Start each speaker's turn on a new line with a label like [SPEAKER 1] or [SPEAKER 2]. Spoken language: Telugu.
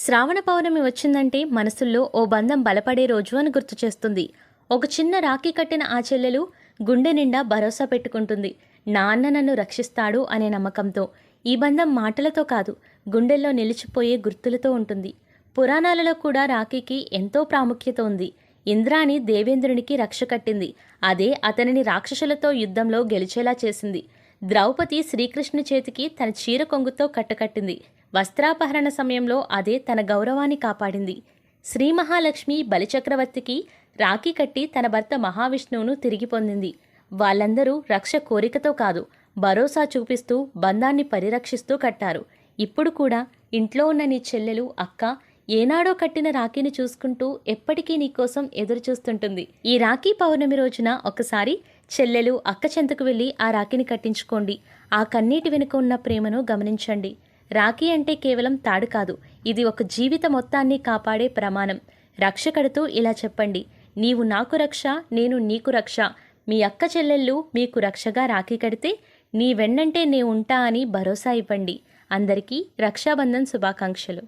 [SPEAKER 1] శ్రావణ పౌర్ణమి వచ్చిందంటే మనసుల్లో ఓ బంధం బలపడే రోజు అని గుర్తు చేస్తుంది. ఒక చిన్న రాఖీ కట్టిన ఆ చెల్లెలు గుండె నిండా భరోసా పెట్టుకుంటుంది. నాన్న నన్ను రక్షిస్తాడు అనే నమ్మకంతో. ఈ బంధం మాటలతో కాదు, గుండెల్లో నిలిచిపోయే గుర్తులతో ఉంటుంది. పురాణాలలో కూడా రాఖీకి ఎంతో ప్రాముఖ్యత ఉంది. ఇంద్రాణి దేవేంద్రునికి రక్ష కట్టింది. అదే అతనిని రాక్షసులతో యుద్ధంలో గెలిచేలా చేసింది. ద్రౌపది శ్రీకృష్ణు చేతికి తన చీర కొంగుతో కట్టకట్టింది. వస్త్రాపహరణ సమయంలో అదే తన గౌరవాన్ని కాపాడింది. శ్రీ మహాలక్ష్మి బలిచక్రవర్తికి రాఖీ కట్టి తన భర్త మహావిష్ణువును తిరిగి పొందింది. వాళ్ళందరూ రక్ష కోరికతో కాదు, భరోసా చూపిస్తూ బంధాన్ని పరిరక్షిస్తూ కట్టారు. ఇప్పుడు కూడా ఇంట్లో ఉన్న నీ చెల్లెలు అక్క ఏనాడో కట్టిన రాఖీని చూసుకుంటూ ఎప్పటికీ నీకోసం ఎదురుచూస్తుంటుంది. ఈ రాఖీ పౌర్ణమి రోజున ఒకసారి చెల్లెలు అక్క చెంతకు వెళ్ళి ఆ రాఖీని కట్టించుకోండి. ఆ కన్నీటి వెనుక ఉన్న ప్రేమను గమనించండి. రాఖీ అంటే కేవలం తాడు కాదు, ఇది ఒక జీవిత మొత్తాన్ని కాపాడే ప్రమాణం. రక్ష కడుతూ ఇలా చెప్పండి: నీవు నాకు రక్ష, నేను నీకు రక్ష. మీ అక్క చెల్లెళ్ళు మీకు రక్షగా రాఖీ కడితే నీ వెన్నంటే నే ఉంటా అని భరోసా ఇవ్వండి. అందరికీ రక్షాబంధన్ శుభాకాంక్షలు.